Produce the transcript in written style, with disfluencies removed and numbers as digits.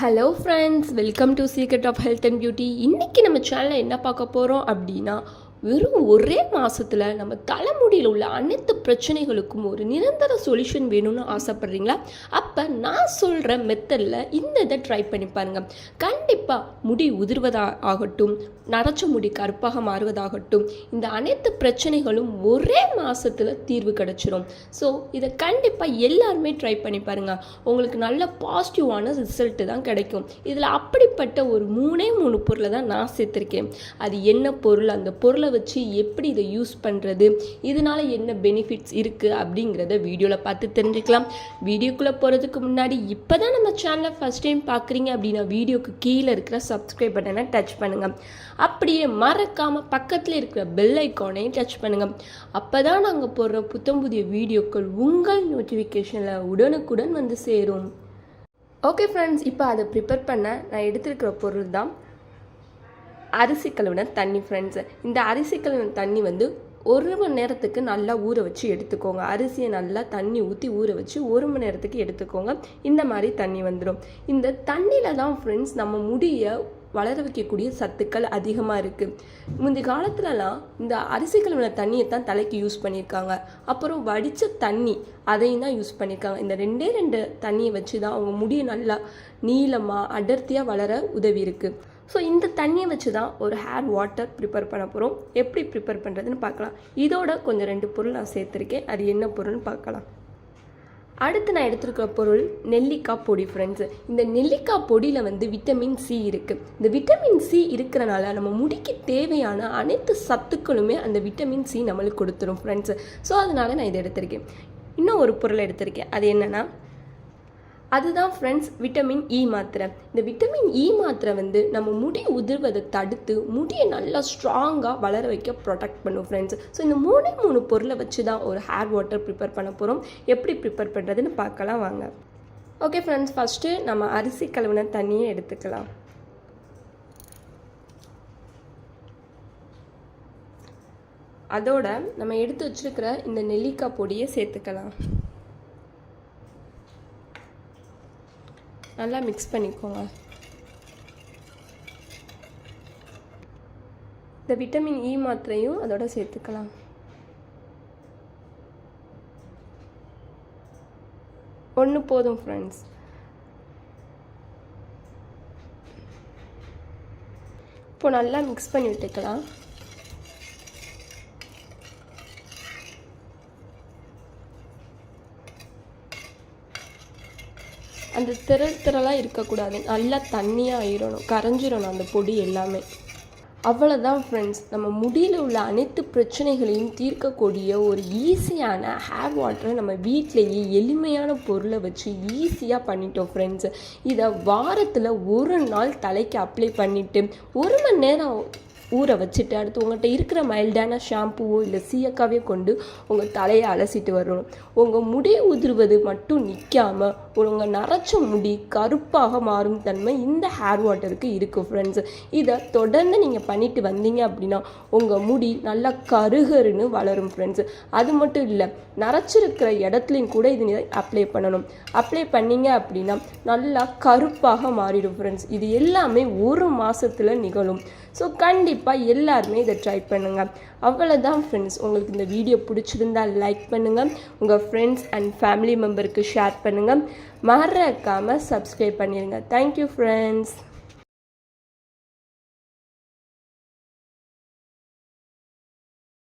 Hello friends, welcome to secret of health and beauty. இன்றைக்கி நம்ம சேனலில் என்ன பார்க்க போகிறோம் அப்படின்னா, வெறும் ஒரே மாதத்தில் நம்ம தலைமுடியில் உள்ள அனைத்து பிரச்சனைகளுக்கும் ஒரு நிரந்தர சொல்யூஷன் வேணும்னு ஆசைப்பட்றீங்களா? அப்போ நான் சொல்கிற மெத்தடில் இந்த இதை ட்ரை பண்ணி பாருங்கள். கண்டிப்பாக முடி உதிர்வதாகட்டும், நரைச்ச முடி கருப்பாக மாறுவதாகட்டும், இந்த அனைத்து பிரச்சனைகளும் ஒரே மாதத்தில் தீர்வு கிடச்சிரும். ஸோ இதை கண்டிப்பாக எல்லாருமே ட்ரை பண்ணி பாருங்கள். உங்களுக்கு நல்ல பாசிட்டிவான ரிசல்ட்டு தான் கிடைக்கும். இதில் அப்படிப்பட்ட ஒரு மூணு பொருளை தான் நான் சேர்த்துருக்கேன். அது என்ன பொருள், அந்த பொருளை வச்சு எப்படி இதை யூஸ் பண்ணுறது, இதனால் என்ன பெனிஃபிட்ஸ் இருக்குது அப்படிங்கிறத வீடியோவில் பார்த்து தெரிஞ்சுக்கலாம். வீடியோக்குள்ளே போகிறதுக்கு முன்னாடி இப்போ தான் நம்ம சேனலை ஃபஸ்ட் டைம் பார்க்குறீங்க அப்படின்னா வீடியோக்கு கீழே இருக்கிற சப்ஸ்கிரைப் பட்டனை டச் பண்ணுங்கள். அப்படியே மறக்காமல் பக்கத்தில் இருக்கிற பெல் ஐக்கானையும் டச் பண்ணுங்கள். அப்போ தான் நாங்கள் போடுற புத்தம் புதிய வீடியோக்கள் உங்கள் நோட்டிஃபிகேஷனில் உடனுக்குடன் வந்து சேரும். ஓகே ஃப்ரெண்ட்ஸ், இப்போ அதை ப்ரிப்பேர் பண்ண நான் எடுத்துருக்கிற பொருள் தான் அரிசி கழுவின தண்ணி. ஃப்ரெண்ட்ஸ், இந்த அரிசி கழுவின தண்ணி வந்து 1 மணி நேரத்துக்கு நல்லா ஊற வச்சு எடுத்துக்கோங்க. அரிசியை நல்லா தண்ணி ஊற்றி ஊற வச்சு 1 மணி நேரத்துக்கு எடுத்துக்கோங்க. இந்த மாதிரி தண்ணி வந்துடும். இந்த தண்ணியில் தான் ஃப்ரெண்ட்ஸ் நம்ம முடியை வளர வைக்கக்கூடிய சத்துக்கள் அதிகமாக இருக்குது. முந்தைய காலத்துலலாம் இந்த அரிசி கழுவின தண்ணியை தான் தலைக்கு யூஸ் பண்ணியிருக்காங்க. அப்புறம் வடித்த தண்ணி அதையும் தான் யூஸ் பண்ணியிருக்காங்க. இந்த 2 தண்ணியை வச்சு தான் அவங்க முடியை நல்லா நீளமாக அடர்த்தியாக வளர உதவி இருக்குது. ஸோ இந்த தண்ணியை வச்சு தான் ஒரு ஹேர் வாட்டர் ப்ரிப்பேர் பண்ண போகிறோம். எப்படி ப்ரிப்பேர் பண்ணுறதுன்னு பார்க்கலாம். இதோட கொஞ்சம் 2 பொருள் நான் சேர்த்துருக்கேன். அது என்ன பொருள்னு பார்க்கலாம். அடுத்து நான் எடுத்துருக்கிற பொருள் நெல்லிக்காய் பொடி. ஃப்ரெண்ட்ஸு, இந்த நெல்லிக்காய் பொடியில் வந்து விட்டமின் சி இருக்குது. இந்த விட்டமின் சி இருக்கிறனால நம்ம முடிக்கு தேவையான அனைத்து சத்துக்களுமே அந்த விட்டமின் சி நம்மளுக்கு கொடுத்துரும் ஃப்ரெண்ட்ஸு. ஸோ அதனால் நான் இதை எடுத்திருக்கேன். இன்னும் ஒரு பொருளை எடுத்திருக்கேன். அது என்னென்னா, அதுதான் ஃப்ரெண்ட்ஸ் விட்டமின் இ மாத்திரை. இந்த விட்டமின் இ மாத்திரை வந்து நம்ம முடி உதிர்வதை தடுத்து முடியை நல்லா ஸ்ட்ராங்காக வளர வைக்க ப்ரொடெக்ட் பண்ணும் ஃப்ரெண்ட்ஸ். ஸோ இந்த 3 பொருளை வச்சு தான் ஒரு ஹேர் வாட்டர் ப்ரிப்பேர் பண்ண போகிறோம். எப்படி ப்ரிப்பேர் பண்ணுறதுன்னு பார்க்கலாம் வாங்க. ஓகே ஃப்ரெண்ட்ஸ், ஃபஸ்ட்டு நம்ம அரிசி கழுவின தண்ணியை எடுத்துக்கலாம். அதோட நம்ம எடுத்து வச்சுருக்கிற இந்த நெல்லிக்காய் பொடியை சேர்த்துக்கலாம். நல்லா மிக்ஸ் பண்ணிக்கோங்க. இந்த விட்டமின் இ மாத்திரையும் அதோட சேர்த்துக்கலாம். ஒன்று போதும் ஃப்ரெண்ட்ஸ். இப்போ நல்லா மிக்ஸ் பண்ணி விட்டுக்கலாம். அந்த திரளாக இருக்கக்கூடாது, நல்லா தண்ணியாக ஆயிடணும், கரைஞ்சிடணும் அந்த பொடி எல்லாமே. அவ்வளோதான் ஃப்ரெண்ட்ஸ், நம்ம முடியில் உள்ள அனைத்து பிரச்சனைகளையும் தீர்க்கக்கூடிய ஒரு ஈஸியான ஹேர் வாட்டரை நம்ம வீட்டிலேயே எளிமையான பொருளை வச்சு ஈஸியாக பண்ணிட்டோம் ஃப்ரெண்ட்ஸு. இதை வாரத்தில் 1 நாள் தலைக்கு அப்ளை பண்ணிவிட்டு 1 மணி நேரம் ஊற வச்சுட்டு அடுத்து உங்கள்கிட்ட இருக்கிற மைல்டான ஷாம்புவோ இல்லை சீயக்காவே கொண்டு உங்கள் தலையை அலசிட்டு வரணும். உங்கள் முடி உதிர்வது மட்டும் நிற்காமல் உங்கள் நரைச்ச முடி கருப்பாக மாறும் தன்மை இந்த ஹேர் வாட்டருக்கு இருக்குது ஃப்ரெண்ட்ஸ். இதை தொடர்ந்து நீங்கள் பண்ணிட்டு வந்தீங்க அப்படின்னா உங்கள் முடி நல்லா கருகருன்னு வளரும் ஃப்ரெண்ட்ஸ். அது மட்டும் இல்லை, நரைச்சிருக்கிற இடத்துலையும் கூட இது அப்ளை பண்ணணும். அப்ளை பண்ணிங்க அப்படின்னா நல்லா கருப்பாக மாறிடும் ஃப்ரெண்ட்ஸ். இது எல்லாமே 1 மாதத்தில் நிகழும். ஸோ கண்டிப்பாக எல்லாருமே இதை ட்ரை பண்ணுங்கள். அவ்வளோதான் ஃப்ரெண்ட்ஸ். உங்களுக்கு இந்த வீடியோ பிடிச்சிருந்தால் லைக் பண்ணுங்கள், உங்கள் ஃப்ரெண்ட்ஸ் அண்ட் ஃபேமிலி மெம்பருக்கு ஷேர் பண்ணுங்கள், மறக்காமல் சப்ஸ்கிரைப் பண்ணிடுங்க. Thank you friends.